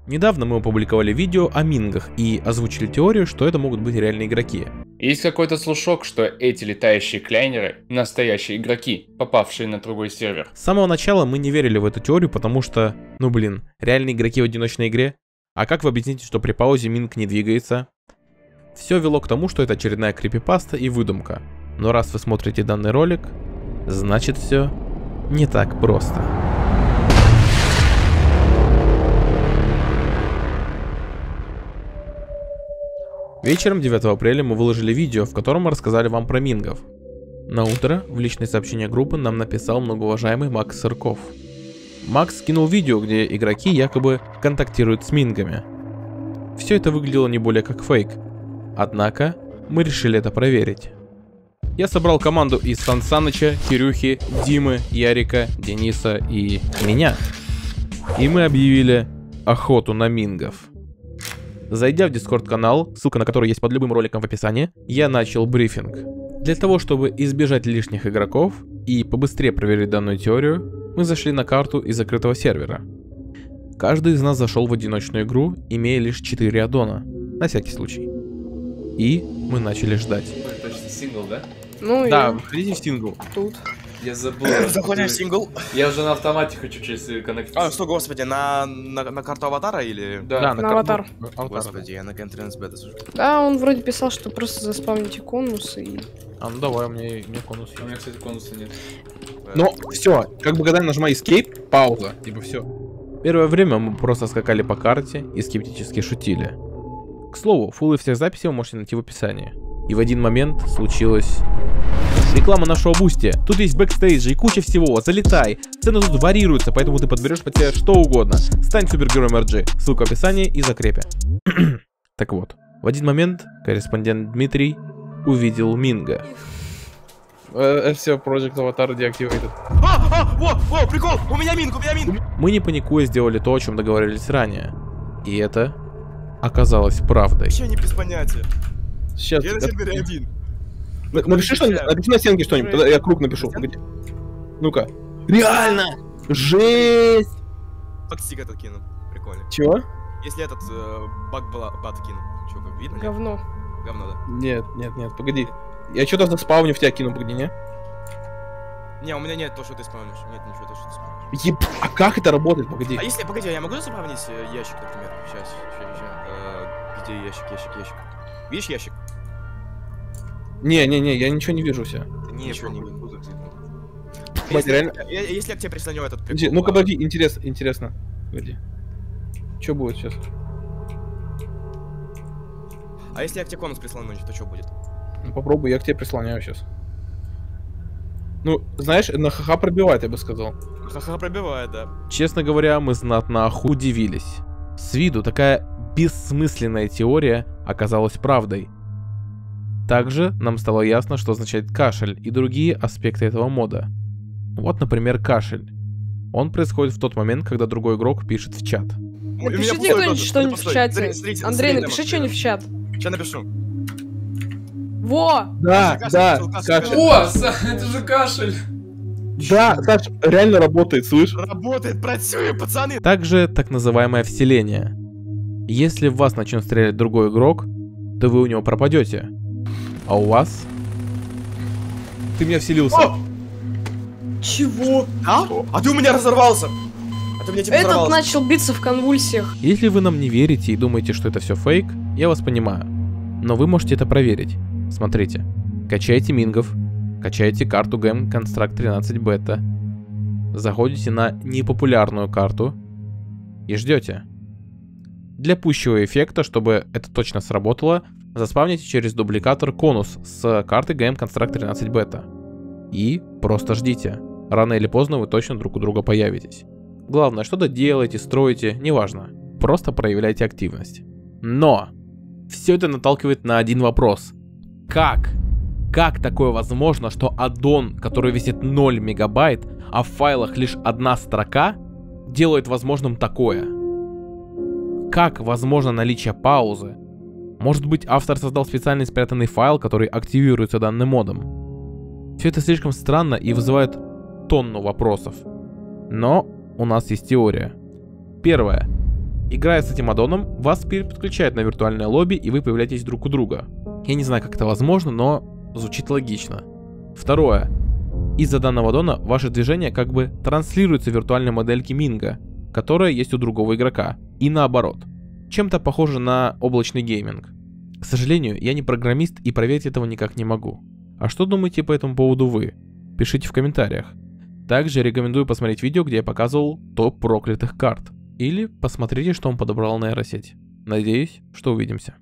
Недавно мы опубликовали видео о мингах и озвучили теорию, что это могут быть реальные игроки. Есть какой-то слушок, что эти летающие клайнеры — настоящие игроки, попавшие на другой сервер. С самого начала мы не верили в эту теорию, потому что, реальные игроки в одиночной игре? А как вы объясните, что при паузе минг не двигается? Все вело к тому, что это очередная крипипаста и выдумка. Но раз вы смотрите данный ролик, значит все не так просто. Вечером 9 апреля мы выложили видео, в котором мы рассказали вам про мингов. На утро в личные сообщения группы нам написал многоуважаемый Макс Сырков. Макс скинул видео, где игроки якобы контактируют с мингами. Все это выглядело не более как фейк. Однако мы решили это проверить. Я собрал команду из Сан Саныча, Кирюхи, Димы, Ярика, Дениса и меня. И мы объявили охоту на мингов. Зайдя в Discord канал, ссылка на который есть под любым роликом в описании, я начал брифинг. Для того, чтобы избежать лишних игроков и побыстрее проверить данную теорию, мы зашли на карту из закрытого сервера. Каждый из нас зашел в одиночную игру, имея лишь 4 аддона, на всякий случай. И мы начали ждать. Это точно сингл, да? Ну Да, и входите в сингл. тут. Я забыл. Заходим в сингл. Я уже на автомате хочу через коннектиться. А, что, господи, на карту аватара или... Да. На аватар. Господи, я на контренс бета сужу. Да, он вроде писал, что просто заспавните конус и... А ну давай, у меня конус. У меня, кстати, конуса нет. Но все, как бы когда я нажимаю Escape, пауза, типа все. Первое время мы просто скакали по карте и скептически шутили. К слову, фуллы всех записей вы можете найти в описании. И в один момент случилось... Реклама нашего бусти. Тут есть бэкстейджи и куча всего. Залетай. Цены тут варьируются, поэтому ты подберешь под себя что угодно. Стань супергероем RG. Ссылка в описании и закрепе. Так вот, в один момент корреспондент Дмитрий увидел минга. Все, Project Avatar deactivated. Во, прикол! У меня минг! Мы не паникуя сделали то, о чем договорились ранее. И это оказалось правдой. Вообще не без понятия. Сейчас. Я на сервере один. Напиши что-нибудь, напиши на стенке что-нибудь, тогда я круг напишу. Погоди. Ну-ка. Реально! Жесть! Подстик этот кину. Прикольно. Чего? Если этот баг бат кину. Чё, как видно? Говно. Говно, да. Нет, погоди. Я что-то заспавню в тебя кину, погоди, не? Не, у меня нет то, что ты спавнишь. Нет ничего, то, что ты спавнишь. А как это работает, погоди? А если, погоди, я могу заспавнить ящик, например? Сейчас. Где ящик? Видишь ящик? Не, я ничего не вижу себя. Ничего не видно. Мать, реально? Если я к тебе прислоню этот Подожди, ну-ка, погоди, интересно. Погоди. Что будет сейчас? А если я к тебе конус прислоню, то что будет? Ну попробуй, я к тебе прислоняю сейчас. Ну, знаешь, на ха-ха пробивает, я бы сказал. Ха-ха пробивает, да. Честно говоря, мы знатно удивились. С виду такая бессмысленная теория оказалась правдой. Также нам стало ясно, что означает кашель и другие аспекты этого мода. Вот, например, кашель. Он происходит в тот момент, когда другой игрок пишет в чат. Напишите кто-нибудь что-нибудь в чате. Андрей, напиши что-нибудь в чат. Сейчас напишу. Во! Да, кашель. О, это же кашель! Да, Саш, реально работает, слышь? Работает, працюю, пацаны! Также так называемое вселение. Если в вас начнет стрелять другой игрок, то вы у него пропадете. А у вас? Ты меня вселился. О! Чего? А? А ты у меня разорвался! А ты у меня типа Этот разорвался. начал биться в конвульсиях. Если вы нам не верите и думаете, что это все фейк, я вас понимаю. Но вы можете это проверить. Смотрите. Качайте мингов. Качайте карту Game Construct 13 бета. Заходите на непопулярную карту. И ждете. Для пущего эффекта, чтобы это точно сработало, заспавните через дубликатор конус с карты Game Construct 13 бета. И просто ждите. Рано или поздно вы точно друг у друга появитесь. Главное, что-то делайте, строите, неважно. Просто проявляйте активность. Но все это наталкивает на один вопрос. Как? Как такое возможно, что аддон, который весит 0 мегабайт, а в файлах лишь одна строка, делает возможным такое? Как возможно наличие паузы? Может быть, автор создал специальный спрятанный файл, который активируется данным модом? Все это слишком странно и вызывает тонну вопросов. Но у нас есть теория. Первое. Играя с этим аддоном, вас переподключает на виртуальное лобби, и вы появляетесь друг у друга. Я не знаю, как это возможно, но звучит логично. Второе. Из-за данного аддона ваше движение как бы транслируется в виртуальной модельке Минга, которая есть у другого игрока, и наоборот. Чем-то похоже на облачный гейминг. К сожалению, я не программист и проверить этого никак не могу. А что думаете по этому поводу вы? Пишите в комментариях. Также рекомендую посмотреть видео, где я показывал топ проклятых карт. Или посмотрите, что он подобрал нейросеть. Надеюсь, что увидимся.